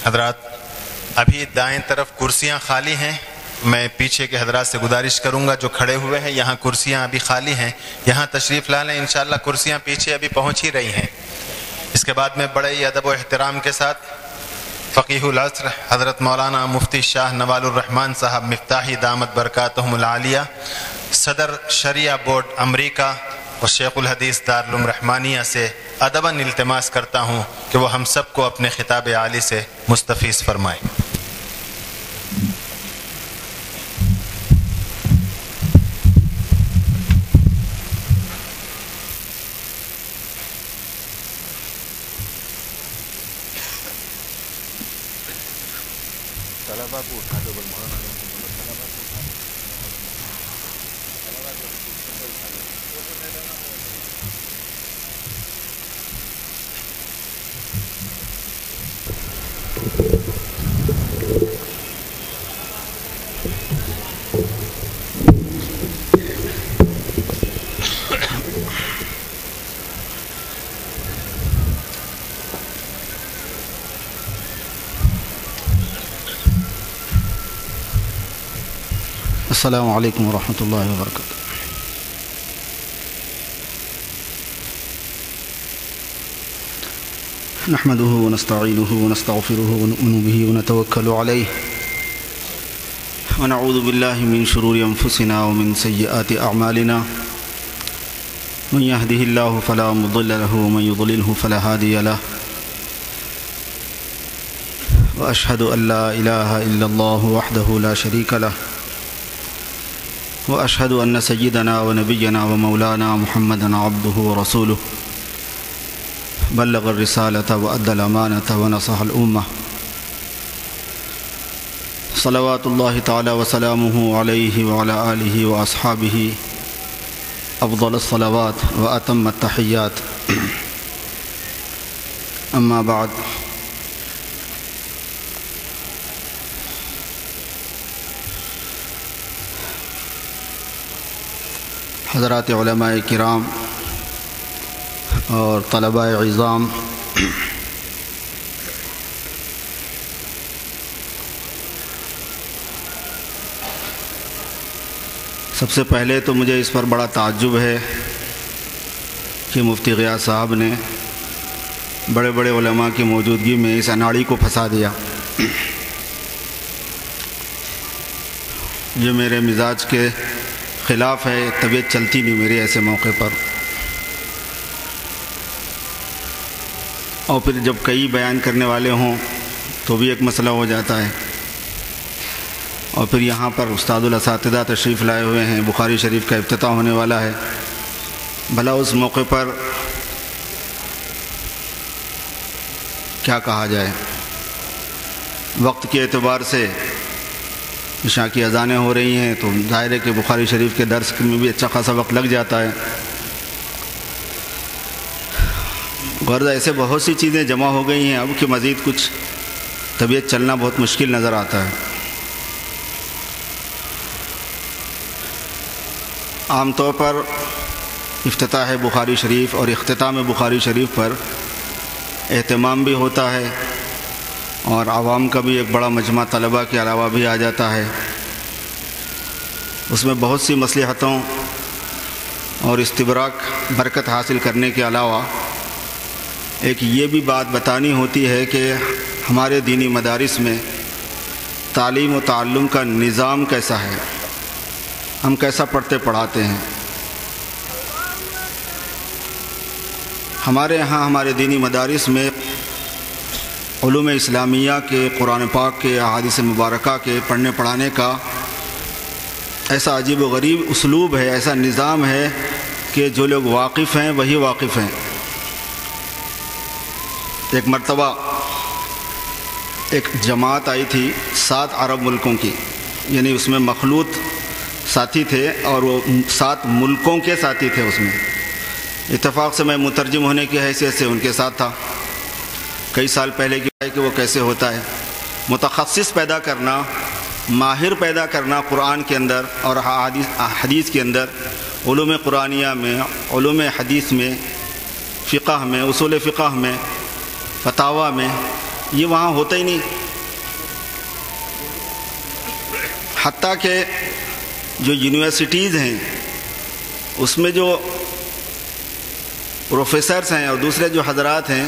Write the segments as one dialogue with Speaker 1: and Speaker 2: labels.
Speaker 1: حضرات ابھی دائیں طرف کرسیاں خالی ہیں. میں پیچھے کے حضرات سے گزارش کروں گا جو کھڑے ہوئے ہیں یہاں کرسیاں ابھی خالی ہیں, یہاں تشریف لا لیں. انشاءاللہ کرسیاں پیچھے ابھی پہنچ ہی رہی ہیں. اس کے بعد میں بڑے ہی ادب و احترام کے ساتھ فقیہ العصر حضرت مولانا مفتی شاہ نوال الرحمن صاحب مفتاحی دامت برکاتہم العالیہ, صدر شریعہ بورڈ امریکہ اور شیخ الحدیث دارالعلوم رحمانیہ سے ادباً التماس کرتا ہوں کہ وہ ہم سب کو اپنے خطاب عالی سے مستفیض فرمائیں.
Speaker 2: السلام علیکم ورحمۃ اللہ وبرکاتہ. نحمده ونستعینه ونستغفره ونؤمن به ونتوکل علیہ ونعوذ باللہ من شرور انفسنا ومن سیئات اعمالنا من يهده اللہ فلا مضل له ومن يضلله فلا هادی له واشهد ان لا الہ الا اللہ وحدہ لا شریک له وأشهد أن سيدنا ونبينا ومولانا محمدا عبده ورسوله بلغ الرسالة وأدى الأمانة ونصح الأمة صلوات الله تعالى وسلامه عليه وعلى آله وأصحابه أفضل الصلوات وأتم التحيات. أما بعد حضرات علماء کرام اور طلباء عظام, سب سے پہلے تو مجھے اس پر بڑا تعجب ہے کہ مفتی غیاث صاحب نے بڑے بڑے علماء کی موجودگی میں اس اناڑی کو پھنسا دیا. جو میرے مزاج کے خلاف ہے, طبیعت چلتی نہیں میری ایسے موقع پر. اور پھر جب کئی بیان کرنے والے ہوں تو بھی ایک مسئلہ ہو جاتا ہے. اور پھر یہاں پر استاد الاساتذہ تشریف لائے ہوئے ہیں, بخاری شریف کا افتتاح ہونے والا ہے. بھلا اس موقع پر کیا کہا جائے. وقت کے اعتبار سے عشاء کی اذانیں ہو رہی ہیں تو ظاہر ہے کہ بخاری شریف کے درس میں بھی اچھا خاصا وقت لگ جاتا ہے. غرض ایسے بہت سی چیزیں جمع ہو گئی ہیں اب کہ مزید کچھ طبیعت چلنا بہت مشکل نظر آتا ہے. عام طور پر افتتاح بخاری شریف اور اختتام بخاری شریف پر اہتمام بھی ہوتا ہے اور عوام کا بھی ایک بڑا مجمع طلباء کے علاوہ بھی آ جاتا ہے. اس میں بہت سی مصلحتوں اور استبراک برکت حاصل کرنے کے علاوہ ایک یہ بھی بات بتانی ہوتی ہے کہ ہمارے دینی مدارس میں تعلیم و تعلم کا نظام کیسا ہے, ہم کیسا پڑھتے پڑھاتے ہیں. ہمارے یہاں ہمارے دینی مدارس میں علوم اسلامیہ کے, قرآن پاک کے, احادیث مبارکہ کے پڑھنے پڑھانے کا ایسا عجیب و غریب اسلوب ہے, ایسا نظام ہے کہ جو لوگ واقف ہیں وہی واقف ہیں. ایک مرتبہ ایک جماعت آئی تھی 7 عرب ملکوں کی, یعنی اس میں مخلوط ساتھی تھے اور وہ 7 ملکوں کے ساتھی تھے. اس میں اتفاق سے میں مترجم ہونے کی حیثیت سے ان کے ساتھ تھا. کئی سال پہلے کی ہے کہ وہ کیسے ہوتا ہے, متخصص پیدا کرنا, ماہر پیدا کرنا قرآن کے اندر اور حدیث کے اندر, علوم قرآنیہ میں, علوم حدیث میں, فقہ میں, اصول فقہ میں, فتاوی میں, یہ وہاں ہوتا ہی نہیں. حتیٰ کہ جو یونیورسٹیز ہیں اس میں جو پروفیسرز ہیں اور دوسرے جو حضرات ہیں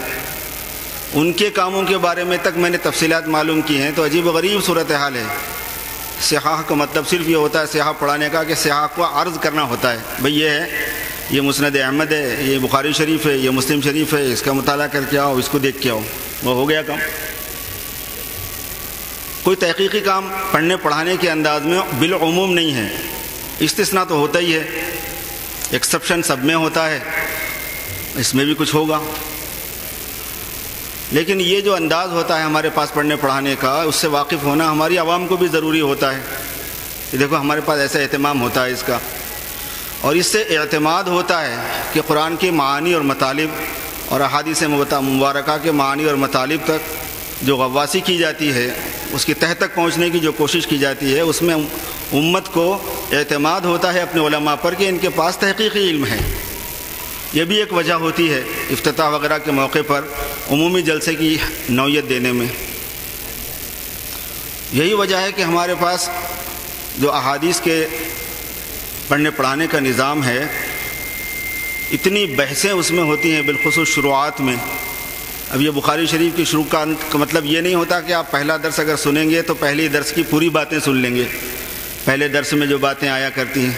Speaker 2: ان کے کاموں کے بارے میں تک میں نے تفصیلات معلوم کی ہیں تو عجیب و غریب صورتحال ہے. صحاح کا مطلب صرف یہ ہوتا ہے صحاح پڑھانے کا کہ صحاح کو عرض کرنا ہوتا ہے، بھئی یہ ہے، یہ مسند احمد ہے، یہ بخاری شریف ہے، یہ مسلم شریف ہے، اس کا مطالعہ کر کے آؤ، اس کو دیکھ کے آؤ، وہ ہو گیا کام. کوئی تحقیقی کام پڑھنے پڑھانے کے انداز میں بالعموم نہیں ہے. استثناء تو ہوتا ہی ہے، ایکسپشن سب میں ہوتا ہے، اس میں بھی کچھ ہوگا. لیکن یہ جو انداز ہوتا ہے ہمارے پاس پڑھنے پڑھانے کا، اس سے واقف ہونا ہماری عوام کو بھی ضروری ہوتا ہے. دیکھو ہمارے پاس ایسا اہتمام ہوتا ہے اس کا، اور اس سے اعتماد ہوتا ہے کہ قرآن کے معانی اور مطالب اور احادیث مبارکہ کے معانی اور مطالب تک جو غواصی کی جاتی ہے، اس کی تہ تک پہنچنے کی جو کوشش کی جاتی ہے، اس میں امت کو اعتماد ہوتا ہے اپنے علماء پر کہ ان کے پاس تحقیقی علم ہے. یہ بھی ایک وجہ ہوتی ہے افتتاح وغیرہ کے موقع پر عمومی جلسے کی نوعیت دینے میں. یہی وجہ ہے کہ ہمارے پاس جو احادیث کے پڑھنے پڑھانے کا نظام ہے، اتنی بحثیں اس میں ہوتی ہیں، بالخصوص شروعات میں. اب یہ بخاری شریف کی شروع کا مطلب یہ نہیں ہوتا کہ آپ پہلا درس اگر سنیں گے تو پہلی درس کی پوری باتیں سن لیں گے. پہلے درس میں جو باتیں آیا کرتی ہیں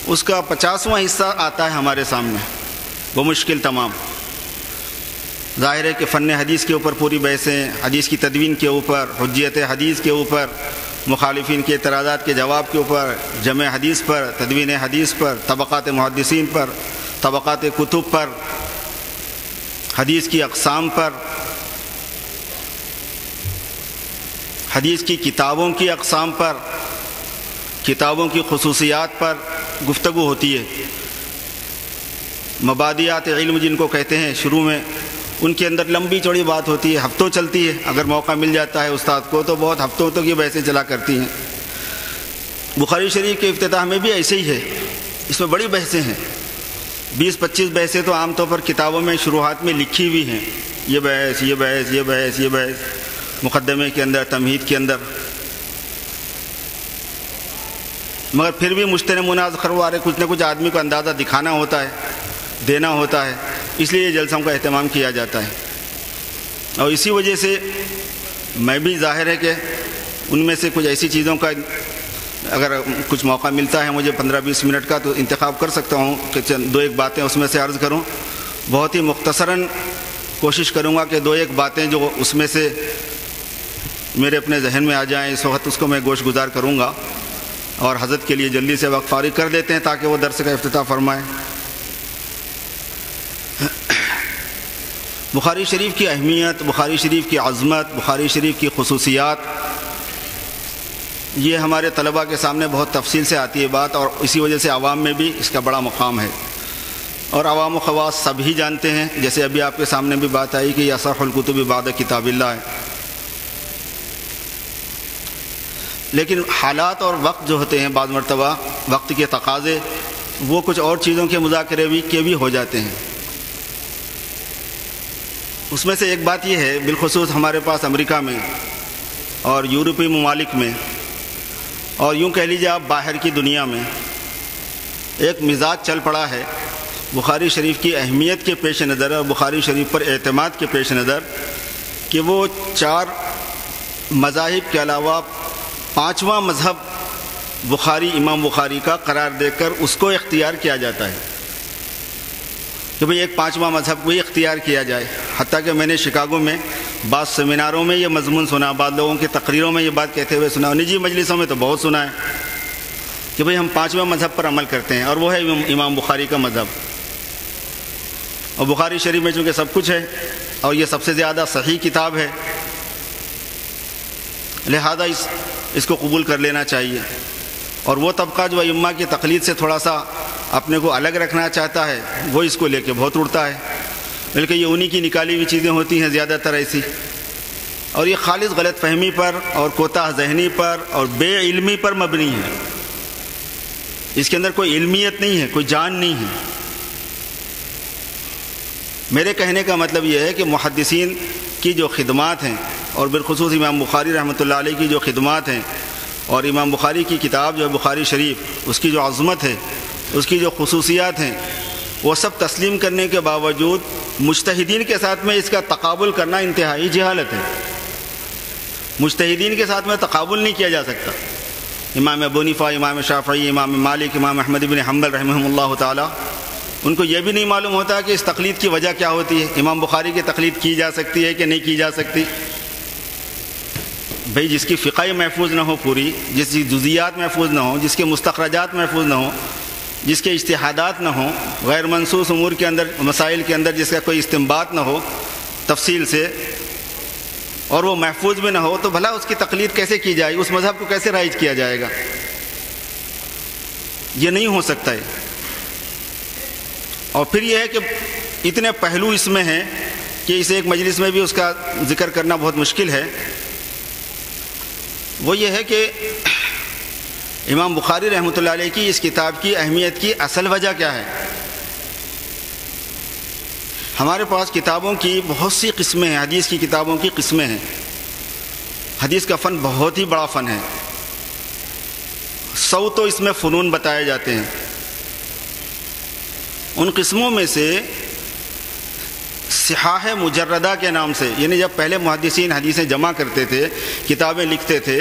Speaker 2: اس کا 50واں حصہ آتا ہے ہمارے سامنے، وہ مشکل تمام. ظاہر ہے کہ فن حدیث کے اوپر پوری بحثیں، حدیث کی تدوین کے اوپر، حجیت حدیث کے اوپر، مخالفین کے اعتراضات کے جواب کے اوپر، جمع حدیث پر، تدوین حدیث پر، طبقات محدثین پر، طبقات کتب پر، حدیث کی اقسام پر، حدیث کی کتابوں کی اقسام پر، کتابوں کی خصوصیات پر گفتگو ہوتی ہے. مبادیات علم جن کو کہتے ہیں شروع میں، ان کے اندر لمبی چوڑی بات ہوتی ہے، ہفتوں چلتی ہے. اگر موقع مل جاتا ہے استاد کو تو بہت ہفتوں تک یہ بحثیں چلا کرتی ہیں. بخاری شریف کے افتتاح میں بھی ایسے ہی ہے، اس میں بڑی بحثیں ہیں. 20-25 بحثیں تو عام طور پر کتابوں میں شروحات میں لکھی ہوئی ہیں، یہ بحث، یہ بحث، یہ بحث، یہ بحث، مقدمے کے اندر، تمہید کے اندر. مگر پھر بھی مشترک مناظر خروارے کچھ نہ کچھ آدمی کو اندازہ دکھانا ہوتا ہے، دینا ہوتا ہے، اس لیے یہ جلسوں کا اہتمام کیا جاتا ہے. اور اسی وجہ سے میں بھی ظاہر ہے کہ ان میں سے کچھ ایسی چیزوں کا اگر کچھ موقع ملتا ہے مجھے 15-20 منٹ کا تو انتخاب کر سکتا ہوں کہ دو ایک باتیں اس میں سے عرض کروں. بہت ہی مختصراً کوشش کروں گا کہ دو ایک باتیں جو اس میں سے میرے اپنے ذہن میں آ جائیں اس وقت اس کو میں گوش گزار کروں گا، اور حضرت کے لیے جلدی سے وقت فارغ کر دیتے ہیں تاکہ وہ درس کا افتتاح فرمائیں. بخاری شریف کی اہمیت، بخاری شریف کی عظمت، بخاری شریف کی خصوصیات، یہ ہمارے طلباء کے سامنے بہت تفصیل سے آتی ہے بات، اور اسی وجہ سے عوام میں بھی اس کا بڑا مقام ہے، اور عوام و خواص سب ہی جانتے ہیں. جیسے ابھی آپ کے سامنے بھی بات آئی کہ یہ اصح الکتب بعد کتاب اللہ ہے. لیکن حالات اور وقت جو ہوتے ہیں بعض مرتبہ وقت کے تقاضے وہ کچھ اور چیزوں کے مذاکرے بھی ہو جاتے ہیں. اس میں سے ایک بات یہ ہے، بالخصوص ہمارے پاس امریکہ میں اور یورپی ممالک میں، اور یوں کہہ لیجیے آپ باہر کی دنیا میں، ایک مزاج چل پڑا ہے بخاری شریف کی اہمیت کے پیش نظر اور بخاری شریف پر اعتماد کے پیش نظر کہ وہ 4 مذاہب کے علاوہ 5واں مذہب بخاری، امام بخاری کا قرار دے کر اس کو اختیار کیا جاتا ہے کہ بھئی ایک 5واں مذہب کو ہی اختیار کیا جائے. حتیٰ کہ میں نے شکاگو میں بعض سیمیناروں میں یہ مضمون سنا، بعض لوگوں کی تقریروں میں یہ بات کہتے ہوئے سنا، نجی مجلسوں میں تو بہت سنا ہے کہ بھئی ہم 5واں مذہب پر عمل کرتے ہیں، اور وہ ہے امام بخاری کا مذہب. اور بخاری شریف میں چونکہ سب کچھ ہے اور یہ سب سے زیادہ صحیح کتاب ہے، لہذا اس کو قبول کر لینا چاہیے. اور وہ طبقہ جو ائمہ کی تقلید سے تھوڑا سا اپنے کو الگ رکھنا چاہتا ہے وہ اس کو لے کے بہت اڑتا ہے، بلکہ یہ انہی کی نکالی ہوئی چیزیں ہوتی ہیں زیادہ تر ایسی، اور یہ خالص غلط فہمی پر اور کوتاہ ذہنی پر اور بے علمی پر مبنی ہے. اس کے اندر کوئی علمیت نہیں ہے، کوئی جان نہیں ہے. میرے کہنے کا مطلب یہ ہے کہ محدثین کی جو خدمات ہیں اور بالخصوص امام بخاری رحمۃ اللہ علیہ کی جو خدمات ہیں اور امام بخاری کی کتاب جو ہے بخاری شریف، اس کی جو عظمت ہے، اس کی جو خصوصیات ہیں، وہ سب تسلیم کرنے کے باوجود مجتہدین کے ساتھ میں اس کا تقابل کرنا انتہائی جہالت ہے۔ مجتہدین کے ساتھ میں تقابل نہیں کیا جا سکتا۔ امام ابو حنیفہ، امام شافعی، امام مالک، امام احمد بن حنبل رحمہ اللہ تعالی، ان کو یہ بھی نہیں معلوم ہوتا کہ اس تقلید کی وجہ کیا ہوتی ہے، امام بخاری کی تقلید کی جا سکتی ہے کہ نہیں کی جا سکتی۔ بھئی جس کی فقہ محفوظ نہ ہو پوری، جس کی جزیات محفوظ نہ ہوں، جس کے مستخرجات محفوظ نہ ہوں، جس کے اجتہادات نہ ہوں، غیر منصوص امور کے اندر، مسائل کے اندر جس کا کوئی استنباط نہ ہو تفصیل سے، اور وہ محفوظ بھی نہ ہو، تو بھلا اس کی تقلید کیسے کی جائے گی؟ اس مذہب کو کیسے رائج کیا جائے گا؟ یہ نہیں ہو سکتا ہے۔ اور پھر یہ ہے کہ اتنے پہلو اس میں ہیں کہ اسے ایک مجلس میں بھی اس کا ذکر کرنا بہت مشکل ہے۔ وہ یہ ہے کہ امام بخاری رحمۃ اللہ علیہ کی اس کتاب کی اہمیت کی اصل وجہ کیا ہے؟ ہمارے پاس کتابوں کی بہت سی قسمیں ہیں، حدیث کی کتابوں کی قسمیں ہیں۔ حدیث کا فن بہت ہی بڑا فن ہے، 100 تو اس میں فنون بتائے جاتے ہیں۔ ان قسموں میں سے صحاح مجردہ کے نام سے، یعنی جب پہلے محدثین حدیثیں جمع کرتے تھے، کتابیں لکھتے تھے،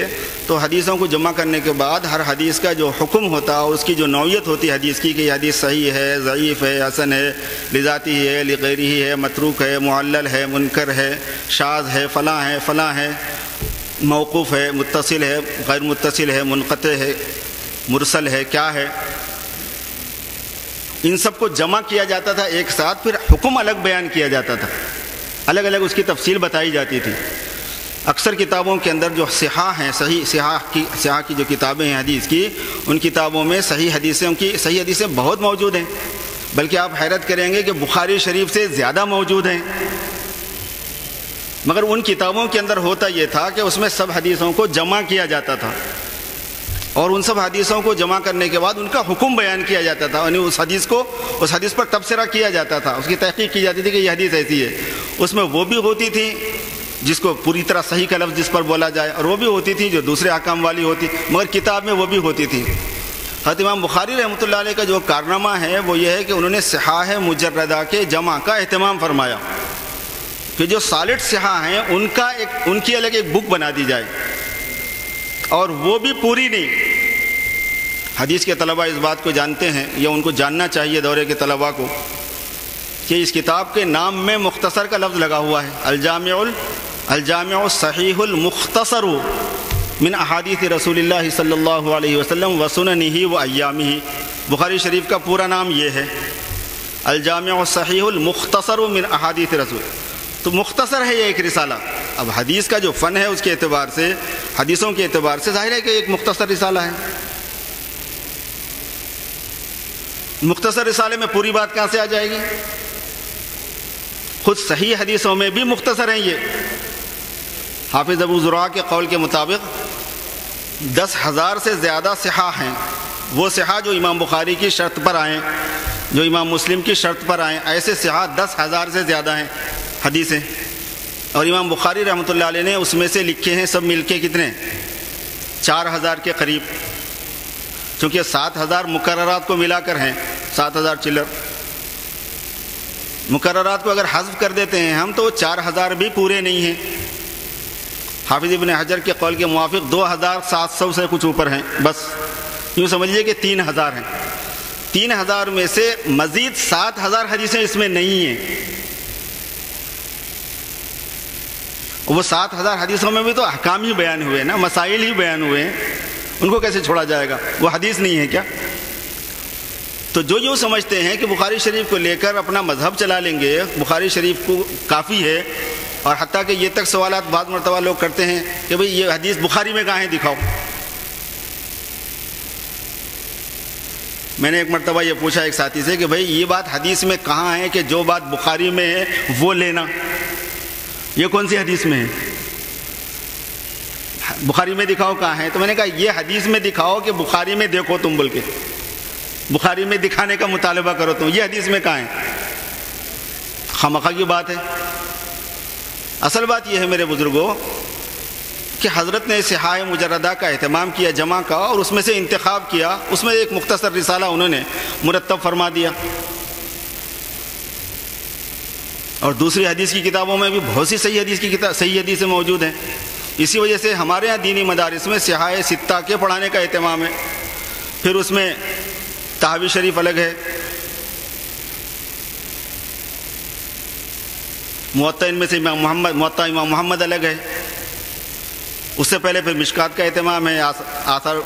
Speaker 2: تو حدیثوں کو جمع کرنے کے بعد ہر حدیث کا جو حکم ہوتا، اس کی جو نوعیت ہوتی حدیث کی، کہ یہ حدیث صحیح ہے، ضعیف ہے، حسن ہے، لذاتی ہے، لغیرہ ہے، متروک ہے، معلل ہے، منکر ہے، شاذ ہے، فلاں ہے، موقوف ہے، متصل ہے، غیر متصل ہے، منقطع ہے، مرسل ہے، کیا ہے، ان سب کو جمع کیا جاتا تھا ایک ساتھ، پھر حکم الگ بیان کیا جاتا تھا، الگ الگ اس کی تفصیل بتائی جاتی تھی۔ اکثر کتابوں کے اندر جو صحاح ہیں، صحاح کی جو کتابیں ہیں حدیث کی، ان کتابوں میں صحیح حدیثیں بہت موجود ہیں، بلکہ آپ حیرت کریں گے کہ بخاری شریف سے زیادہ موجود ہیں۔ مگر ان کتابوں کے اندر ہوتا یہ تھا کہ اس میں سب حدیثوں کو جمع کیا جاتا تھا، اور ان سب حدیثوں کو جمع کرنے کے بعد ان کا حکم بیان کیا جاتا تھا، یعنی اس حدیث پر تبصرہ کیا جاتا تھا، اس کی تحقیق کی جاتی تھی کہ یہ حدیث ایسی ہے۔ اس میں وہ بھی ہوتی تھی جس کو پوری طرح صحیح کا لفظ جس پر بولا جائے، اور وہ بھی ہوتی تھی جو دوسرے احکام والی ہوتی، مگر کتاب میں وہ بھی ہوتی تھی۔ حضرت امام بخاری رحمۃ اللہ علیہ کا جو کارنامہ ہے وہ یہ ہے کہ انہوں نے صحاح مجردہ کے جمع کا اہتمام فرمایا، کہ جو سالڈ صحاح ہیں ان کی الگ ایک بک بنا دی جائے، اور وہ بھی پوری نہیں۔ حدیث کے طلباء اس بات کو جانتے ہیں، یا ان کو جاننا چاہیے دورے کے طلباء کو، کہ اس کتاب کے نام میں مختصر کا لفظ لگا ہوا ہے، الجامع الصحیح المختصر من احادیث رسول اللہ صلی اللہ علیہ وسلم وسننہ وایامہ۔ بخاری شریف کا پورا نام یہ ہے، الجامع الصحیح المختصر من احادیث رسول، تو مختصر ہے یہ ایک رسالہ۔ اب حدیث کا جو فن ہے اس کے اعتبار سے، حدیثوں کے اعتبار سے ظاہر ہے کہ ایک مختصر رسالہ ہے۔ مختصر رسالے میں پوری بات کہاں سے آ جائے گی؟ خود صحیح حدیثوں میں بھی مختصر ہیں یہ۔ حافظ ابو زرع کے قول کے مطابق 10,000 سے زیادہ صحاح ہیں، وہ صحاح جو امام بخاری کی شرط پر آئیں، جو امام مسلم کی شرط پر آئیں، ایسے صحاح 10,000 سے زیادہ ہیں حدیثیں، اور امام بخاری رحمۃ اللہ علیہ نے اس میں سے لکھے ہیں سب مل کے کتنے؟ 4,000 کے قریب، چونکہ 7,000 مقررات کو ملا کر ہیں، 7,000 چلر مقررات کو اگر حذف کر دیتے ہیں ہم تو 4,000 بھی پورے نہیں ہیں۔ حافظ ابن حجر کے قول کے موافق 2,700 سے کچھ اوپر ہیں، بس یوں سمجھیے کہ 3,000 ہیں۔ 3,000 میں سے مزید 7,000 حدیثیں اس میں نہیں ہیں۔ وہ 7,000 حدیثوں میں بھی تو احکام ہی بیان ہوئے نا، مسائل ہی بیان ہوئے ہیں، ان کو کیسے چھوڑا جائے گا؟ وہ حدیث نہیں ہے کیا؟ تو جو یوں سمجھتے ہیں کہ بخاری شریف کو لے کر اپنا مذہب چلا لیں گے، بخاری شریف کو کافی ہے، اور حتیٰ کہ یہ تک سوالات بعض مرتبہ لوگ کرتے ہیں کہ بھئی یہ حدیث بخاری میں کہاں ہے، دکھاؤ۔ میں نے ایک مرتبہ یہ پوچھا ایک ساتھی سے کہ بھئی یہ بات حدیث میں کہاں ہے کہ جو بات بخاری میں ہے وہ لینا، یہ کون سی حدیث میں ہے؟ بخاری میں دکھاؤ کہاں ہے؟ تو میں نے کہا یہ حدیث میں دکھاؤ کہ بخاری میں دیکھو تم، بول کے بخاری میں دکھانے کا مطالبہ کرو تم، یہ حدیث میں کہاں ہے؟ خامخواہ کی بات ہے۔ اصل بات یہ ہے میرے بزرگوں کہ حضرت نے صحاح مجردہ کا اہتمام کیا جمع کا اور اس میں سے انتخاب کیا، اس میں ایک مختصر رسالہ انہوں نے مرتب فرما دیا. اور دوسری حدیث کی کتابوں میں بھی بہت سی صحیح حدیثیں موجود ہیں. اسی وجہ سے ہمارے ہاں دینی مدارس میں صحاح ستہ کے پڑھانے کا اہتمام ہے. پھر اس میں تحوی شریف الگ ہے، موطا ان میں سے موطا امام محمد الگ ہے. اس سے پہلے پھر مشکات کا اہتمام ہے، آثار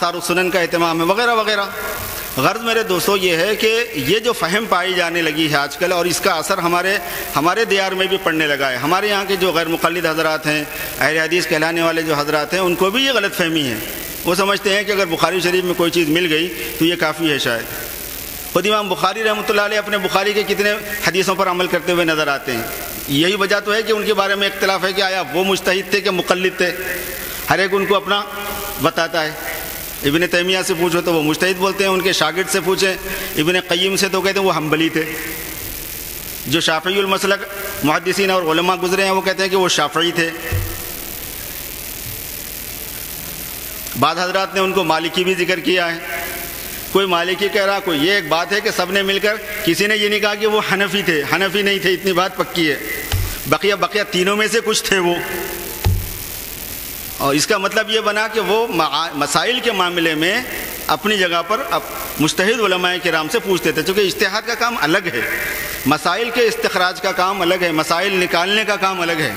Speaker 2: السنن کا اہتمام ہے، وغیرہ وغیرہ. غرض میرے دوستو یہ ہے کہ یہ جو فہم پائی جانے لگی ہے آج کل، اور اس کا اثر ہمارے دیار میں بھی پڑنے لگا ہے. ہمارے یہاں کے جو غیر مقلد حضرات ہیں، اہل حدیث کہلانے والے جو حضرات ہیں، ان کو بھی یہ غلط فہمی ہے. وہ سمجھتے ہیں کہ اگر بخاری شریف میں کوئی چیز مل گئی تو یہ کافی ہے. شاید خود امام بخاری رحمۃ اللہ علیہ اپنے بخاری کے کتنے حدیثوں پر عمل کرتے ہوئے نظر آتے ہیں. یہی وجہ تو ہے کہ ان کے بارے میں اختلاف ہے کہ آیا وہ مجتہد تھے کہ مقلد تھے. ہر ایک ان کو اپنا بتاتا ہے. ابن تیمیہ سے پوچھو تو وہ مجتہد بولتے ہیں، ان کے شاگرد سے پوچھیں ابن قیم سے تو کہتے ہیں وہ حنبلی تھے. جو شافعی المسلک محدثین اور علماء گزرے ہیں وہ کہتے ہیں کہ وہ شافعی تھے. بعض حضرات نے ان کو مالکی بھی ذکر کیا ہے. کوئی مالکی کہہ رہا، کوئی. یہ ایک بات ہے کہ سب نے مل کر، کسی نے یہ نہیں کہا کہ وہ حنفی تھے، حنفی نہیں تھے، اتنی بات پکی ہے. بقیہ تینوں میں سے کچھ تھے وہ. اور اس کا مطلب یہ بنا کہ وہ مسائل کے معاملے میں اپنی جگہ پر مجتہد علماء کرام سے پوچھتے تھے. چونکہ اجتہاد کا کام الگ ہے، مسائل کے استخراج کا کام الگ ہے، مسائل نکالنے کا کام الگ ہے.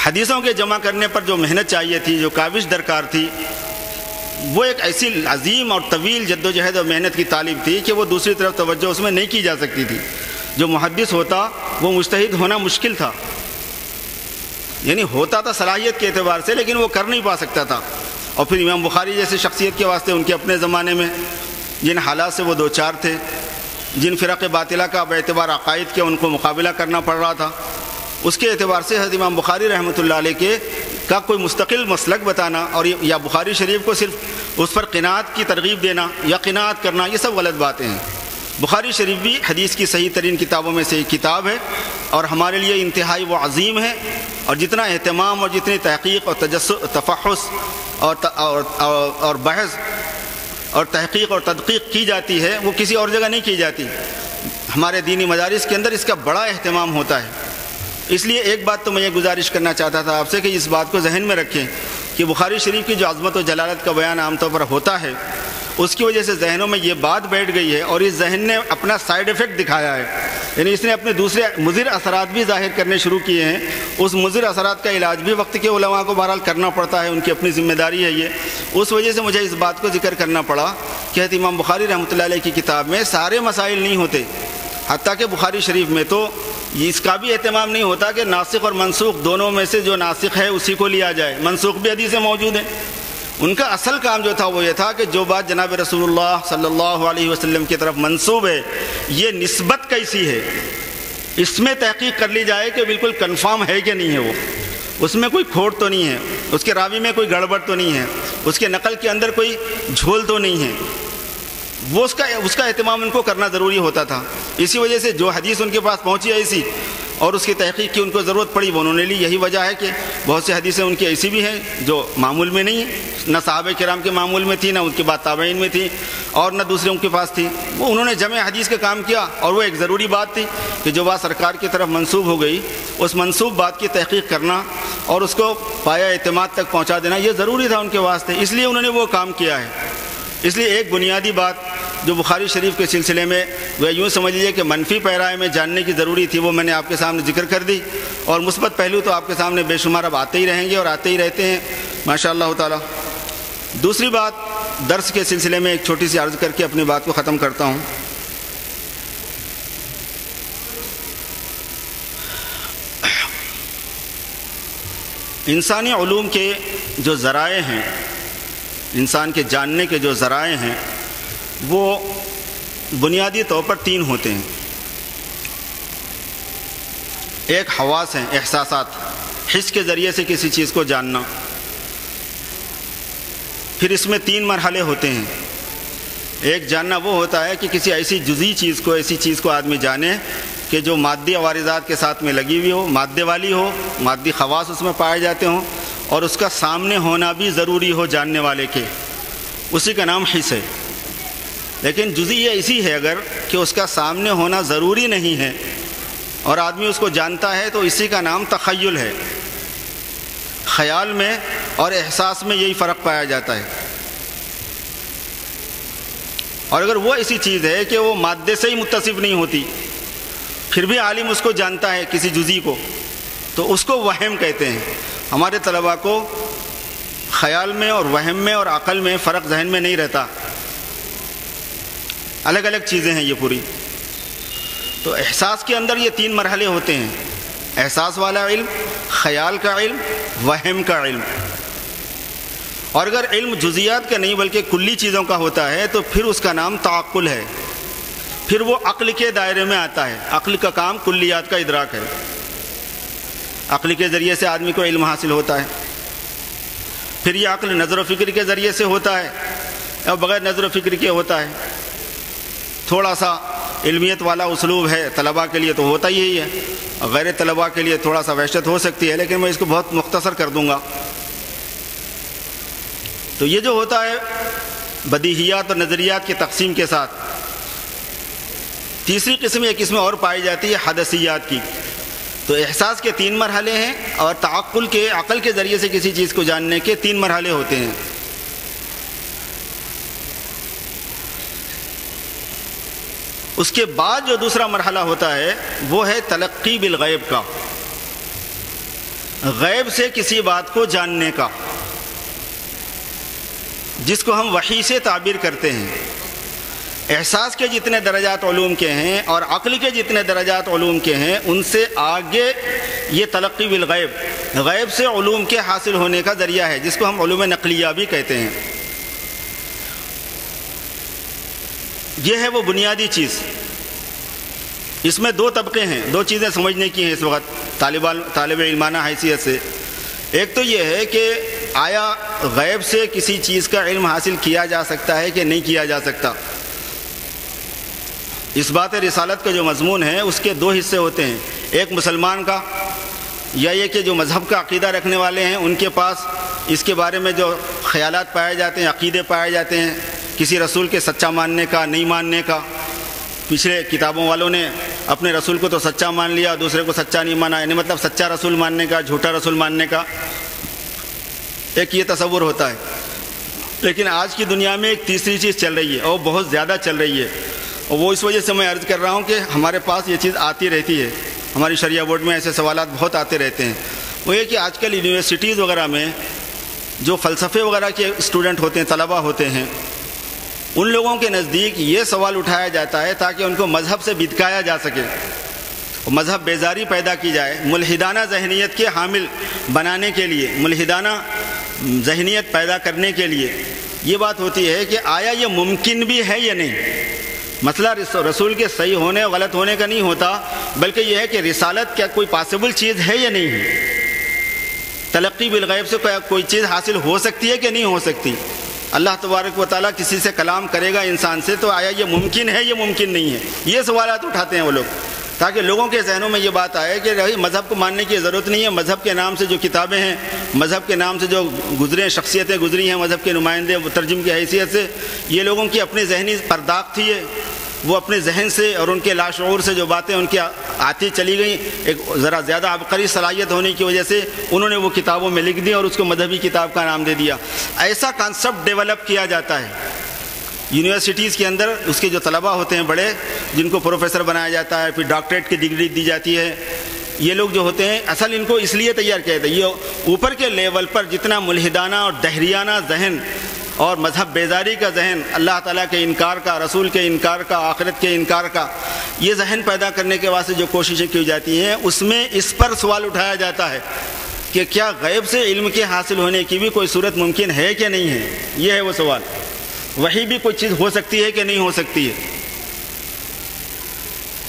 Speaker 2: حدیثوں کے جمع کرنے پر جو محنت چاہیے تھی، جو کاوش درکار تھی، وہ ایک ایسی عظیم اور طویل جد و جہد اور محنت کی طالب تھی کہ وہ دوسری طرف توجہ اس میں نہیں کی جا سکتی تھی. جو محدث ہوتا وہ مجتہد ہونا مشکل تھا، یعنی ہوتا تھا صلاحیت کے اعتبار سے، لیکن وہ کر نہیں پا سکتا تھا. اور پھر امام بخاری جیسی شخصیت کے واسطے ان کے اپنے زمانے میں جن حالات سے وہ دو چار تھے، جن فرق باطلہ کا باعتبار عقائد کے ان کو مقابلہ کرنا پڑ رہا تھا، اس کے اعتبار سے حضرت امام بخاری رحمۃ اللہ علیہ کا کوئی مستقل مسلک بتانا اور یا بخاری شریف کو صرف اس پر قناعت کی ترغیب دینا یا قناعت کرنا، یہ سب غلط باتیں ہیں. بخاری شریف بھی حدیث کی صحیح ترین کتابوں میں سے ایک کتاب ہے اور ہمارے لیے انتہائی وہ عظیم ہے. اور جتنا اہتمام اور جتنی تحقیق اور تفحص اور بحث اور تحقیق اور تدقیق کی جاتی ہے وہ کسی اور جگہ نہیں کی جاتی. ہمارے دینی مدارس کے اندر اس کا بڑا اہتمام ہوتا ہے. اس لیے ایک بات تو میں یہ گزارش کرنا چاہتا تھا آپ سے کہ اس بات کو ذہن میں رکھیں کہ بخاری شریف کی جو عظمت و جلالت کا بیان عام طور پر ہوتا ہے، اس کی وجہ سے ذہنوں میں یہ بات بیٹھ گئی ہے اور اس ذہن نے اپنا سائیڈ ایفیکٹ دکھایا ہے. یعنی اس نے اپنے دوسرے مضر اثرات بھی ظاہر کرنے شروع کیے ہیں. اس مضر اثرات کا علاج بھی وقت کے علماء کو بہرحال کرنا پڑتا ہے، ان کی اپنی ذمہ داری ہے یہ. اس وجہ سے مجھے اس بات کو ذکر کرنا پڑا کہ حضرت امام بخاری رحمۃ اللہ علیہ کی کتاب میں سارے مسائل نہیں ہوتے. حتیٰ کہ بخاری شریف میں تو اس کا بھی اہتمام نہیں ہوتا کہ ناسخ اور منسوخ دونوں میں سے جو ناسخ ہے اسی کو لیا جائے. منسوخ بھی حدیثیں موجود ہیں. ان کا اصل کام جو تھا وہ یہ تھا کہ جو بات جناب رسول اللہ صلی اللہ علیہ وسلم کی طرف منسوب ہے، یہ نسبت کیسی ہے، اس میں تحقیق کر لی جائے کہ بالکل کنفرم ہے کہ نہیں ہے، وہ اس میں کوئی کھوٹ تو نہیں ہے، اس کے راوی میں کوئی گڑبڑ تو نہیں ہے، اس کے نقل کے اندر کوئی جھول تو نہیں ہے. وہ اس کا اہتمام ان کو کرنا ضروری ہوتا تھا. اسی وجہ سے جو حدیث ان کے پاس پہنچی ایسی اور اس کی تحقیق کی ان کو ضرورت پڑی وہ انہوں نے لی. یہی وجہ ہے کہ بہت سی حدیثیں ان کی ایسی بھی ہیں جو معمول میں نہیں ہیں، نہ صحابہ کرام کے معمول میں تھی، نہ ان کے بعد تابعین میں تھی، اور نہ دوسروں کے پاس تھی. وہ انہوں نے جمع حدیث کا کام کیا اور وہ ایک ضروری بات تھی کہ جو بات سرکار کی طرف منسوب ہو گئی اس منسوب بات کی تحقیق کرنا اور اس کو پایا اعتماد تک پہنچا دینا یہ ضروری تھا ان کے واسطے. اس لیے انہوں نے وہ کام کیا ہے. اس لیے ایک بنیادی بات جو بخاری شریف کے سلسلے میں وہ یوں سمجھ لیجیے کہ منفی پیرائے میں جاننے کی ضروری تھی، وہ میں نے آپ کے سامنے ذکر کر دی. اور مثبت پہلو تو آپ کے سامنے بے شمار اب آتے ہی رہیں گے اور آتے ہی رہتے ہیں ماشاء اللہ تعالی. دوسری بات درس کے سلسلے میں ایک چھوٹی سی عرض کر کے اپنی بات کو ختم کرتا ہوں. انسانی علوم کے جو ذرائع ہیں، انسان کے جاننے کے جو ذرائع ہیں، وہ بنیادی طور پر تین ہوتے ہیں. ایک حواس ہیں، احساسات، حس کے ذریعے سے کسی چیز کو جاننا. پھر اس میں تین مرحلے ہوتے ہیں. ایک جاننا وہ ہوتا ہے کہ کسی ایسی جزئی چیز کو، ایسی چیز کو آدمی جانے کہ جو مادی عوارضات کے ساتھ میں لگی ہوئی ہو، مادے والی ہو، مادی خواص اس میں پائے جاتے ہوں، اور اس کا سامنے ہونا بھی ضروری ہو جاننے والے کے، اسی کا نام حس ہے۔ لیکن جزئی ایسی ہے اگر کہ اس کا سامنے ہونا ضروری نہیں ہے اور آدمی اس کو جانتا ہے، تو اسی کا نام تخیل ہے۔ خیال میں اور احساس میں یہی فرق پایا جاتا ہے۔ اور اگر وہ ایسی چیز ہے کہ وہ مادے سے ہی متصف نہیں ہوتی، پھر بھی عالم اس کو جانتا ہے کسی جزئی کو، تو اس کو وہم کہتے ہیں۔ ہمارے طلباء کو خیال میں اور وہم میں اور عقل میں فرق ذہن میں نہیں رہتا، الگ الگ چیزیں ہیں یہ پوری۔ تو احساس کے اندر یہ 3 مرحلے ہوتے ہیں: احساس والا علم، خیال کا علم، وہم کا علم۔ اور اگر علم جزیات کا نہیں بلکہ کلی چیزوں کا ہوتا ہے تو پھر اس کا نام تعقل ہے، پھر وہ عقل کے دائرے میں آتا ہے۔ عقل کا کام کلیات کا ادراک ہے، عقل کے ذریعے سے آدمی کو علم حاصل ہوتا ہے۔ پھر یہ عقل نظر و فکر کے ذریعے سے ہوتا ہے اور بغیر نظر و فکر کے ہوتا ہے۔ تھوڑا سا علمیت والا اسلوب ہے طلباء کے لیے تو ہوتا ہی ہے، غیر طلباء کے لیے تھوڑا سا وحشت ہو سکتی ہے، لیکن میں اس کو بہت مختصر کر دوں گا۔ تو یہ جو ہوتا ہے بدیہیات اور نظریات کی تقسیم کے ساتھ، تیسری قسم ایک اس میں اور پائی جاتی ہے حدثیات کی۔ تو احساس کے 3 مرحلے ہیں اور تعقل کے، عقل کے ذریعے سے کسی چیز کو جاننے کے 3 مرحلے ہوتے ہیں۔ اس کے بعد جو دوسرا مرحلہ ہوتا ہے وہ ہے تلقی بالغیب کا، غیب سے کسی بات کو جاننے کا، جس کو ہم وحی سے تعبیر کرتے ہیں۔ احساس کے جتنے درجات علوم کے ہیں اور عقل کے جتنے درجات علوم کے ہیں، ان سے آگے یہ تلقی بالغیب، غیب سے علوم کے حاصل ہونے کا ذریعہ ہے، جس کو ہم علوم نقلیہ بھی کہتے ہیں۔ یہ ہے وہ بنیادی چیز۔ اس میں 2 طبقے ہیں، 2 چیزیں سمجھنے کی ہیں اس وقت طالب علمانہ حیثیت سے۔ ایک تو یہ ہے کہ آیا غیب سے کسی چیز کا علم حاصل کیا جا سکتا ہے کہ نہیں کیا جا سکتا۔ اس بات رسالت کا جو مضمون ہے اس کے 2 حصے ہوتے ہیں، ایک مسلمان کا، یا یہ کہ جو مذہب کا عقیدہ رکھنے والے ہیں ان کے پاس اس کے بارے میں جو خیالات پائے جاتے ہیں، عقیدے پائے جاتے ہیں، کسی رسول کے سچا ماننے کا، نہیں ماننے کا۔ پچھلے کتابوں والوں نے اپنے رسول کو تو سچا مان لیا، دوسرے کو سچا نہیں مانا، یعنی مطلب سچا رسول ماننے کا، جھوٹا رسول ماننے کا ایک یہ تصور ہوتا ہے۔ لیکن آج کی دنیا میں ایک تیسری چیز چل رہی ہے اور بہت زیادہ چل رہی ہے، اور وہ اس وجہ سے میں عرض کر رہا ہوں کہ ہمارے پاس یہ چیز آتی رہتی ہے، ہماری شریعہ بورڈ میں ایسے سوالات بہت آتے رہتے ہیں۔ وہ یہ کہ آج کل یونیورسٹیز وغیرہ میں جو فلسفے وغیرہ کے اسٹوڈنٹ ہوتے ہیں، طلباء ہوتے ہیں، ان لوگوں کے نزدیک یہ سوال اٹھایا جاتا ہے تاکہ ان کو مذہب سے بدکایا جا سکے، مذہب بیزاری پیدا کی جائے، ملحدانہ ذہنیت کے حامل بنانے کے لیے، ملحدانہ ذہنیت پیدا کرنے کے لیے یہ بات ہوتی ہے کہ آیا یہ ممکن بھی ہے یا نہیں۔ مسئلہ رسول کے صحیح ہونے غلط ہونے کا نہیں ہوتا، بلکہ یہ ہے کہ رسالت کیا کوئی پاسبل چیز ہے یا نہیں ہے، تلقی بالغیب سے کوئی چیز حاصل ہو سکتی ہے کہ نہیں ہو سکتی۔ اللہ تبارک و تعالیٰ کسی سے کلام کرے گا انسان سے، تو آیا یہ ممکن ہے یہ ممکن نہیں ہے، یہ سوالات اٹھاتے ہیں وہ لوگ، تاکہ لوگوں کے ذہنوں میں یہ بات آئے کہ مذہب کو ماننے کی ضرورت نہیں ہے، مذہب کے نام سے جو کتابیں ہیں، مذہب کے نام سے جو گزرے شخصیتیں گزری ہیں مذہب کے نمائندے مترجم کی حیثیت سے، یہ لوگوں کی اپنی ذہنی پرداخت تھی، وہ اپنے ذہن سے اور ان کے لاشعور سے جو باتیں ان کی آتی چلی گئیں، ایک ذرا زیادہ عبقری صلاحیت ہونے کی وجہ سے انہوں نے وہ کتابوں میں لکھ دی اور اس کو مذہبی کتاب کا نام دے دیا۔ ایسا کانسیپٹ ڈیولپ کیا جاتا ہے یونیورسٹیز کے اندر، اس کے جو طلباء ہوتے ہیں بڑے، جن کو پروفیسر بنایا جاتا ہے، پھر ڈاکٹریٹ کی ڈگری دی جاتی ہے، یہ لوگ جو ہوتے ہیں اصل ان کو اس لیے تیار کیا جاتا ہے، یہ اوپر کے لیول پر جتنا ملحدانہ اور دہریانہ ذہن اور مذہب بیزاری کا ذہن، اللہ تعالیٰ کے انکار کا، رسول کے انکار کا، آخرت کے انکار کا، یہ ذہن پیدا کرنے کے واسطے جو کوششیں کی جاتی ہیں، اس میں اس پر سوال اٹھایا جاتا ہے کہ کیا غیب سے علم کے حاصل ہونے کی بھی کوئی صورت ممکن ہے کہ نہیں ہے۔ یہ ہے وہ سوال، وہی بھی کوئی چیز ہو سکتی ہے کہ نہیں ہو سکتی ہے۔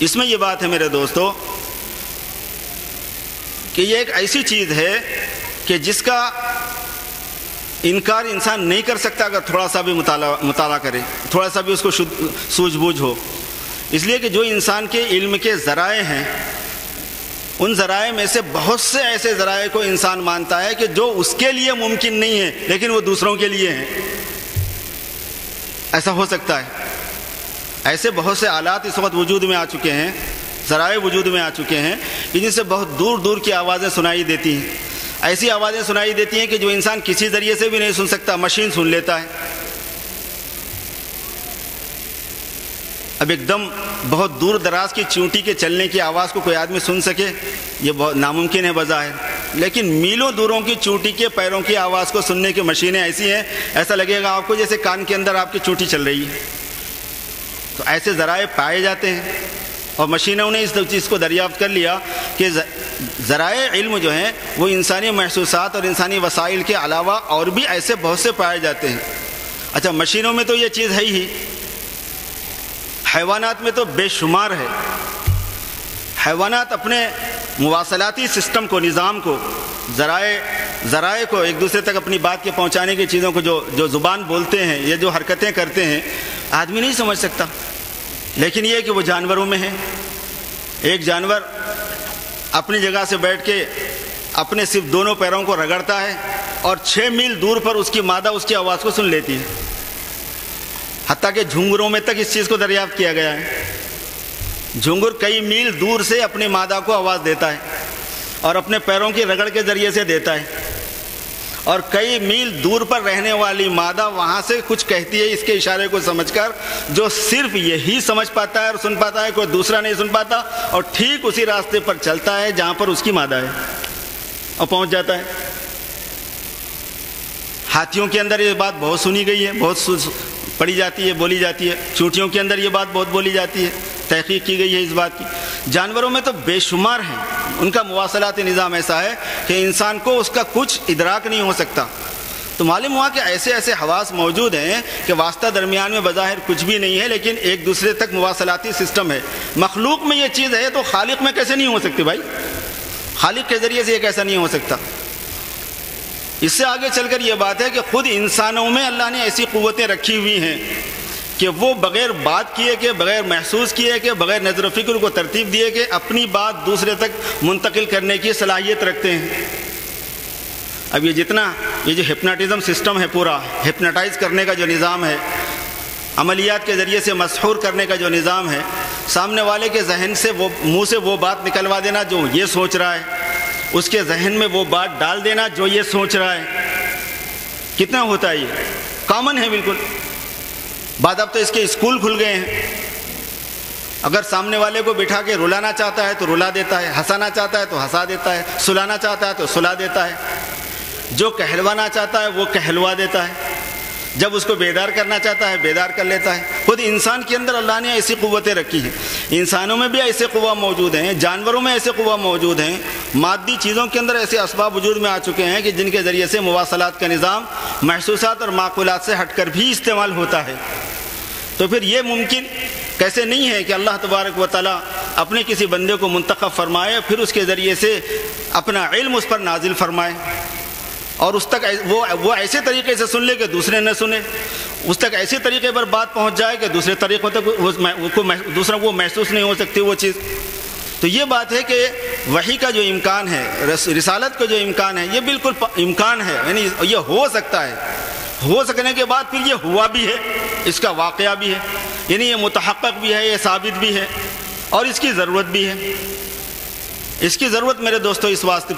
Speaker 2: اس میں یہ بات ہے میرے دوستو کہ یہ ایک ایسی چیز ہے کہ جس کا انکار انسان نہیں کر سکتا اگر تھوڑا سا بھی مطالعہ کرے، تھوڑا سا بھی اس کو سوجھ بوجھ ہو۔ اس لیے کہ جو انسان کے علم کے ذرائع ہیں، ان ذرائع میں سے بہت سے ایسے ذرائع کو انسان مانتا ہے کہ جو اس کے لیے ممکن نہیں ہے لیکن وہ دوسروں کے لیے ہیں۔ ایسا ہو سکتا ہے۔ ایسے بہت سے آلات اس وقت وجود میں آ چکے ہیں، ذرائع وجود میں آ چکے ہیں کہ جن سے بہت دور دور کی آوازیں سنائی دیتی ہیں، ایسی آوازیں سنائی دیتی ہیں کہ جو انسان کسی ذریعے سے بھی نہیں سن سکتا، مشین سن لیتا ہے۔ اب ایک دم بہت دور دراز کی چیونٹی کے چلنے کی آواز کو کوئی آدمی سن سکے یہ بہت ناممکن ہے بظاہر، لیکن میلوں دوروں کی چیونٹی کے پیروں کی آواز کو سننے کی مشینیں ایسی ہیں، ایسا لگے گا آپ کو جیسے کان کے اندر آپ کی چیونٹی چل رہی ہے۔ تو ایسے ذرائع پائے جاتے ہیں، اور مشینوں نے اس چیز کو دریافت کر لیا کہ ذرائع علم جو ہیں وہ انسانی محسوسات اور انسانی وسائل کے علاوہ اور بھی ایسے بہت سے پائے جاتے ہیں۔ اچھا، مشینوں میں تو یہ چیز ہے ہی، حیوانات میں تو بے شمار ہے۔ حیوانات اپنے مواصلاتی سسٹم کو، نظام کو، ذرائع کو ایک دوسرے تک اپنی بات کے پہنچانے کی چیزوں کو جو زبان بولتے ہیں یا جو حرکتیں کرتے ہیں آدمی نہیں سمجھ سکتا، لیکن یہ کہ وہ جانوروں میں ہے۔ ایک جانور اپنی جگہ سے بیٹھ کے اپنے صرف دونوں پیروں کو رگڑتا ہے اور 6 میل دور پر اس کی مادہ اس کی آواز کو سن لیتی ہے، حتیٰ کہ جھنگروں میں تک اس چیز کو دریافت کیا گیا ہے۔ جھنگر کئی میل دور سے اپنی مادہ کو آواز دیتا ہے اور اپنے پیروں کی رگڑ کے ذریعے سے دیتا ہے، اور کئی میل دور پر رہنے والی مادہ وہاں سے کچھ کہتی ہے اس کے اشارے کو سمجھ کر، جو صرف یہی سمجھ پاتا ہے اور سن پاتا ہے، کوئی دوسرا نہیں سن پاتا، اور ٹھیک اسی راستے پر چلتا ہے جہاں پر اس کی مادہ ہے اور پہنچ جاتا ہے۔ ہاتھیوں کے اندر یہ بات بہت سنی گئی ہے، بہت پڑھی جاتی ہے، بولی جاتی ہے۔ چونٹیوں کے اندر یہ بات بہت بولی جاتی ہے، تحقیق کی گئی ہے اس بات کی۔ جانوروں میں تو بے شمار ہیں، ان کا مواصلاتی نظام ایسا ہے کہ انسان کو اس کا کچھ ادراک نہیں ہو سکتا۔ تو معلوم ہوا کہ ایسے ایسے حواس موجود ہیں کہ واسطہ درمیان میں بظاہر کچھ بھی نہیں ہے لیکن ایک دوسرے تک مواصلاتی سسٹم ہے۔ مخلوق میں یہ چیز ہے تو خالق میں کیسے نہیں ہو سکتی بھائی؟ خالق کے ذریعے سے یہ کیسا نہیں ہو سکتا؟ اس سے آگے چل کر یہ بات ہے کہ خود انسانوں میں اللہ نے ایسی قوتیں رکھی ہوئی ہیں کہ وہ بغیر بات کیے کہ، بغیر محسوس کیے کہ، بغیر نظر و فکر کو ترتیب دیے کہ اپنی بات دوسرے تک منتقل کرنے کی صلاحیت رکھتے ہیں۔ اب یہ جو ہپناٹزم سسٹم ہے، پورا ہپناٹائز کرنے کا جو نظام ہے، عملیات کے ذریعے سے مسحور کرنے کا جو نظام ہے، سامنے والے کے ذہن سے منہ سے وہ بات نکلوا دینا جو یہ سوچ رہا ہے، اس کے ذہن میں وہ بات ڈال دینا جو یہ سوچ رہا ہے، کتنا ہوتا ہے؟ یہ کامن ہے بالکل۔ بعد اب تو اس کے اسکول کھل گئے ہیں، اگر سامنے والے کو بٹھا کے رلانا چاہتا ہے تو رلا دیتا ہے، ہنسانا چاہتا ہے تو ہنسا دیتا ہے، سلانا چاہتا ہے تو سلا دیتا ہے، جو کہلوانا چاہتا ہے وہ کہلوا دیتا ہے، جب اس کو بیدار کرنا چاہتا ہے بیدار کر لیتا ہے۔ خود انسان کے اندر اللہ نے ایسی قوتیں رکھی ہیں، انسانوں میں بھی ایسے قوہ موجود ہیں، جانوروں میں ایسے قوہ موجود ہیں، مادی چیزوں کے اندر ایسے اسباب وجود میں آ چکے ہیں کہ جن کے ذریعے سے مواصلات کا نظام محسوسات اور معقولات سے ہٹ کر بھی استعمال ہوتا ہے۔ تو پھر یہ ممکن کیسے نہیں ہے کہ اللہ تبارک و تعالیٰ اپنے کسی بندے کو منتخب فرمائے، پھر اس کے ذریعے سے اپنا علم اس پر نازل فرمائے، اور اس تک وہ ایسے طریقے سے سن لے کہ دوسرے نہ سنے، اس تک ایسے طریقے پر بات پہنچ جائے کہ دوسرے طریقوں تک دوسرا وہ محسوس نہیں ہو سکتی وہ چیز۔ تو یہ بات ہے کہ وحی کا جو امکان ہے، رسالت کا جو امکان ہے، یہ بالکل امکان ہے، یعنی یہ ہو سکتا ہے۔ ہو سکنے کے بعد پھر یہ ہوا بھی ہے، اس کا واقعہ بھی ہے، یعنی یہ متحقق بھی ہے، یہ ثابت بھی ہے، اور اس کی ضرورت بھی ہے۔ اس کی ضرورت میرے دوستو اس واسطے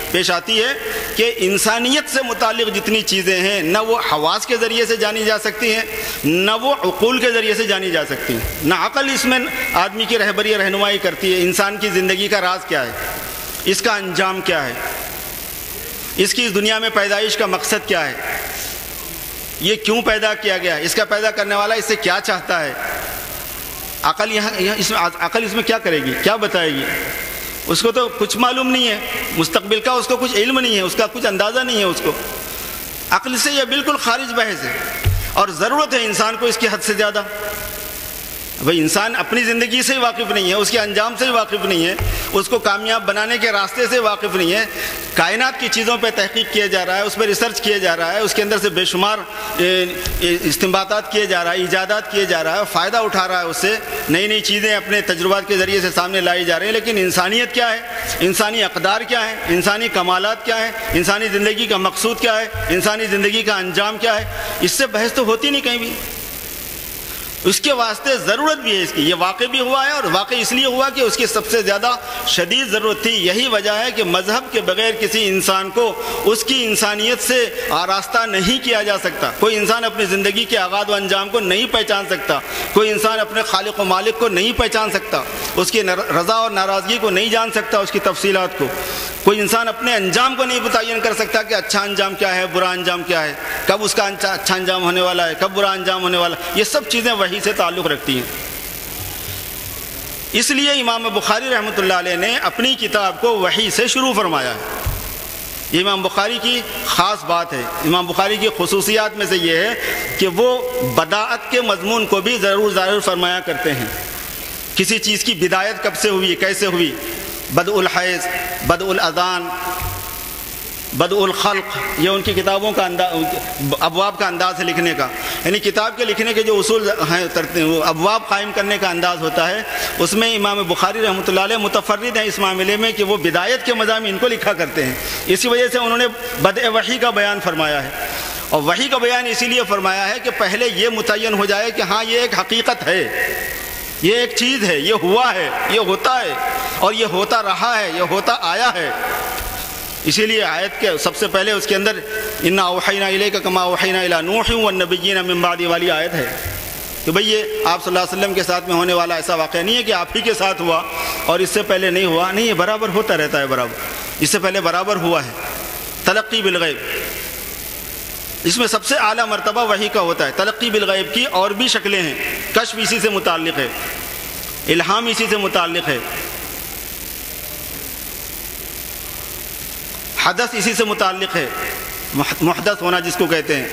Speaker 2: پیش آتی ہے کہ انسانیت سے متعلق جتنی چیزیں ہیں نہ وہ حواس کے ذریعے سے جانی جا سکتی ہیں، نہ وہ عقول کے ذریعے سے جانی جا سکتی ہیں، نہ عقل اس میں آدمی کی رہبری رہنمائی کرتی ہے۔ انسان کی زندگی کا راز کیا ہے، اس کا انجام کیا ہے، اس کی اس دنیا میں پیدائش کا مقصد کیا ہے، یہ کیوں پیدا کیا گیا ہے، اس کا پیدا کرنے والا اس سے کیا چاہتا ہے۔ عقل اس میں کیا کرے گی، کیا بتائے گی؟ اس کو تو کچھ معلوم نہیں ہے، مستقبل کا اس کو کچھ علم نہیں ہے، اس کا کچھ اندازہ نہیں ہے اس کو۔ عقل سے یہ بالکل خارج بحث ہے، اور ضرورت ہے انسان کو اس کی حد سے زیادہ۔ بھئی انسان اپنی زندگی سے ہی واقف نہیں ہے، اس کے انجام سے ہی واقف نہیں ہے، اس کو کامیاب بنانے کے راستے سے واقف نہیں ہے۔ کائنات کی چیزوں پہ تحقیق کیا جا رہا ہے، اس پہ ریسرچ کیا جا رہا ہے، اس کے اندر سے بے شمار استنباطات کیے جا رہا ہے، ایجادات کیے جا رہا ہے، فائدہ اٹھا رہا ہے، اس سے نئی نئی چیزیں اپنے تجربات کے ذریعے سے سامنے لائی جا رہی ہیں، لیکن انسانیت کیا ہے، انسانی اقدار کیا ہے، انسانی کمالات کیا ہے، انسانی زندگی کا مقصود کیا ہے، انسانی زندگی کا انجام کیا ہے، اس سے بحث تو ہوتی نہیں کہیں بھی۔ اس کے واسطے ضرورت بھی ہے اس کی، یہ واقع بھی ہوا ہے، اور واقع اس لیے ہوا کہ اس کی سب سے زیادہ شدید ضرورت تھی۔ یہی وجہ ہے کہ مذہب کے بغیر کسی انسان کو اس کی انسانیت سے آراستہ نہیں کیا جا سکتا۔ کوئی انسان اپنی زندگی کے آغاز و انجام کو نہیں پہچان سکتا، کوئی انسان اپنے خالق و مالک کو نہیں پہچان سکتا، اس کی رضا اور ناراضگی کو نہیں جان سکتا، اس کی تفصیلات کو۔ کوئی انسان اپنے انجام کو نہیں متعین کر سکتا کہ اچھا انجام کیا ہے، برا انجام کیا ہے، کب اس کا اچھا انجام ہونے والا ہے، کب برا انجام ہونے والا ہے۔ یہ سب چیزیں وحی سے تعلق رکھتی ہیں۔ اس لیے امام بخاری رحمۃ اللہ علیہ نے اپنی کتاب کو وحی سے شروع فرمایا ہے۔ یہ امام بخاری کی خاص بات ہے، امام بخاری کی خصوصیات میں سے یہ ہے کہ وہ بداعت کے مضمون کو بھی ضرور فرمایا کرتے ہیں۔ کسی چیز کی بدایت کب سے ہوئی، کیسے ہوئی، بدء الحیض، بدء الاذان، بدء الخلق، یہ ان کی کتابوں کا ابواب کا انداز ہے لکھنے کا، یعنی کتاب کے لکھنے کے جو اصول ہیں، ابواب قائم کرنے کا انداز ہوتا ہے، اس میں امام بخاری رحمۃ اللہ علیہ متفرد ہیں اس معاملے میں کہ وہ بدایت کے مضامین کو لکھا کرتے ہیں۔ اسی وجہ سے انہوں نے بدء وحی کا بیان فرمایا ہے، اور وحی کا بیان اسی لیے فرمایا ہے کہ پہلے یہ متعین ہو جائے کہ ہاں یہ ایک حقیقت ہے، یہ ایک چیز ہے، یہ ہوا ہے، یہ ہوتا ہے، اور یہ ہوتا رہا ہے، یہ ہوتا آیا ہے۔ اسی لیے آیت کے سب سے پہلے اس کے اندر انا اوحینا الیک کما اوحینا الی نوح والنبیین من بعد والی آیت ہے کہ بھئی یہ آپ صلی اللہ علیہ وسلم کے ساتھ میں ہونے والا ایسا واقعہ نہیں ہے کہ آپ ہی کے ساتھ ہوا اور اس سے پہلے نہیں ہوا، نہیں، یہ برابر ہوتا رہتا ہے، برابر اس سے پہلے برابر ہوا ہے۔ تلقی بالغیب، اس میں سب سے اعلیٰ مرتبہ وحی کا ہوتا ہے۔ تلقی بالغیب کی اور بھی شکلیں ہیں، کشف اسی سے متعلق ہے، الہام اسی سے متعلق ہے، حدث اسی سے متعلق ہے، محدث ہونا جس کو کہتے ہیں،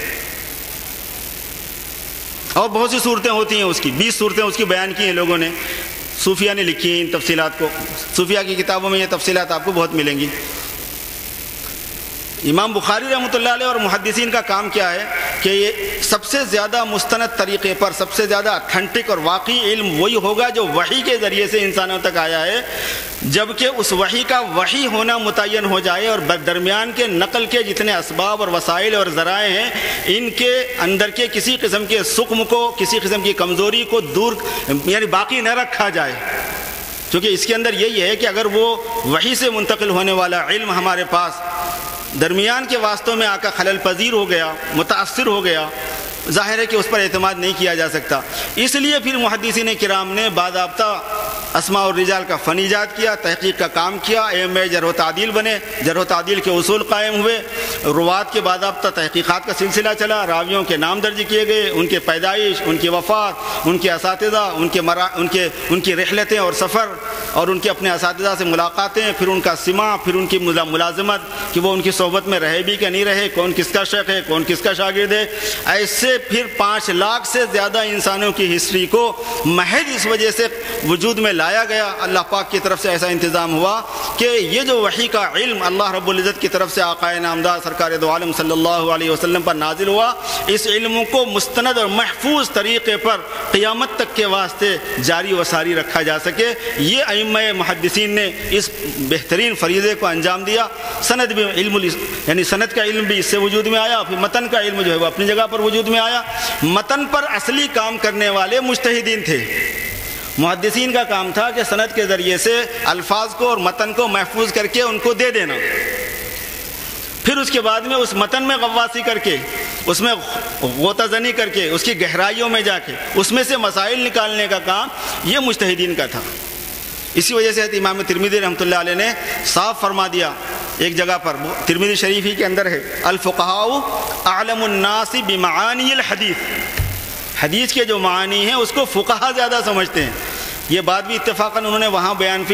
Speaker 2: اور بہت سی صورتیں ہوتی ہیں اس کی، 20 صورتیں اس کی بیان کی ہیں لوگوں نے، صوفیہ نے لکھی ہیں ان تفصیلات کو، صوفیہ کی کتابوں میں یہ تفصیلات آپ کو بہت ملیں گی۔ امام بخاری رحمۃ اللہ علیہ اور محدثین کا کام کیا ہے کہ یہ سب سے زیادہ مستند طریقے پر، سب سے زیادہ اتھینٹک اور واقعی علم وہی ہوگا جو وحی کے ذریعے سے انسانوں تک آیا ہے، جبکہ اس وحی کا وحی ہونا متعین ہو جائے اور درمیان کے نقل کے جتنے اسباب اور وسائل اور ذرائع ہیں، ان کے اندر کے کسی قسم کے سقم کو، کسی قسم کی کمزوری کو دور، یعنی باقی نہ رکھا جائے، کیونکہ اس کے اندر یہی ہے کہ اگر وہ وحی سے منتقل ہونے والا علم ہمارے پاس درمیان کے واسطوں میں آ کر خلل پذیر ہو گیا، متاثر ہو گیا، ظاہر ہے کہ اس پر اعتماد نہیں کیا جا سکتا۔ اس لیے پھر محدثین کرام نے باضابطہ اسماء اور رجال کا فن ایجاد کیا، تحقیق کا کام کیا، ائمہ جرح و تعدیل بنے، جرح و تعدیل کے اصول قائم ہوئے، روات کے باضابطہ تحقیقات کا سلسلہ چلا، راویوں کے نام درج کیے گئے، ان کے پیدائش، ان کی وفات، ان کے اساتذہ، ان کی رحلتیں اور سفر، اور ان کے اپنے اساتذہ سے ملاقاتیں، پھر ان کا سماع، پھر ان کی ملازمت کہ وہ ان کی صحبت میں رہے بھی کہ نہیں رہے، کون کس کا شیخ ہے، کون کس کا شاگرد ہے۔ ایسے پھر 5 لاکھ سے زیادہ انسانوں کی ہسٹری کو محض اس وجہ سے وجود میں لایا گیا، اللہ پاک کی طرف سے ایسا انتظام ہوا کہ یہ جو وحی کا علم اللہ رب العزت کی طرف سے آقائے نامدار سرکار دو عالم صلی اللہ علیہ وسلم پر نازل ہوا، اس علم کو مستند اور محفوظ طریقے پر قیامت تک کے واسطے جاری و ساری رکھا جا سکے، یہ ائمہ محدثین نے اس بہترین فریضے کو انجام دیا۔ سند بھی علم، یعنی سند کا علم بھی اس سے وجود میں آیا، پھر متن کا علم جو ہے وہ اپنی جگہ پر وجود میں آیا۔ متن پر اصلی کام کرنے والے مجتہدین تھے، محدثین کا کام تھا کہ سند کے ذریعے سے الفاظ کو اور متن کو محفوظ کر کے ان کو دے دینا، پھر اس کے بعد میں اس متن میں غواصی کر کے، اس میں غوطہ زنی کر کے، اس کی گہرائیوں میں جا کے اس میں سے مسائل نکالنے کا کام یہ مجتہدین کا تھا۔ اسی وجہ سے امام ترمذی رحمۃ اللہ علیہ نے صاف فرما دیا ایک جگہ پر، ترمذی شریف ہی کے اندر ہے، الفقہاء اعلم الناس بمعانی الحدیث، حدیث کے جو معانی ہیں اس کو فقہا زیادہ سمجھتے ہیں۔ یہ بات بھی اتفاقاً انہوں نے وہاں بیان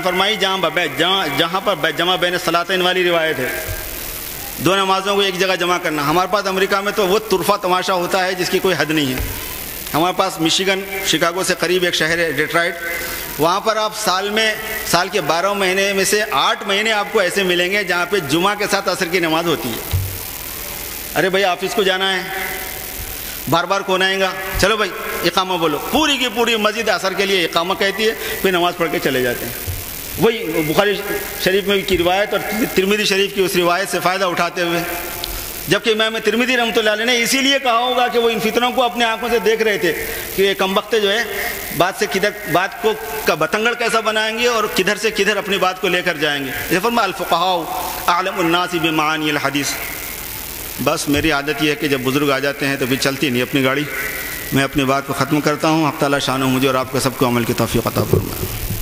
Speaker 2: فرمائی جہاں پر جمع بین الصلاتین والی روایت ہے، 2 نمازوں کو ایک جگہ جمع کرنا۔ ہمارے پاس امریکہ میں تو وہ طرفہ تماشا ہوتا ہے جس کی کوئی حد نہیں ہے، ہمارے پاس مشیگن شکاگو سے قریب ایک شہر ہے ڈیٹرائٹ، وہاں پر آپ سال کے 12 مہینے میں سے 8 مہینے آپ کو ایسے ملیں گے جہاں پہ جمعہ کے ساتھ عصر کی نماز ہوتی ہے۔ ارے بھائی آفس کو جانا ہے، بار بار کون آئے گا، چلو بھائی اقامہ بولو، پوری کی پوری مسجد عصر کے لیے اقامہ کہتی ہے، پھر نماز پڑھ کے چلے جاتے ہیں۔ وہی بخاری شریف میں کی روایت اور ترمذی شریف کی اس روایت سے فائدہ اٹھاتے ہوئے، جبکہ امام ترمذی رحمۃ اللہ علیہ نے اسی لیے کہا ہوگا کہ وہ ان فتنوں کو اپنے آنکھوں سے دیکھ رہے تھے کہ یہ کمبخت جو ہے بات کو کا بتنگڑ کیسا بنائیں گے اور کدھر سے کدھر اپنی بات کو لے کر جائیں گے۔ یہ فرمایا الفقہاء اعلم الناس بمعانی الحدیث۔ بس میری عادت یہ ہے کہ جب بزرگ آ جاتے ہیں تو پھر چلتی نہیں اپنی گاڑی، میں اپنی بات کو ختم کرتا ہوں۔ اللہ تعالیٰ شان و مجھے اور آپ کو سب کو عمل کی توفیق عطا فرمائے۔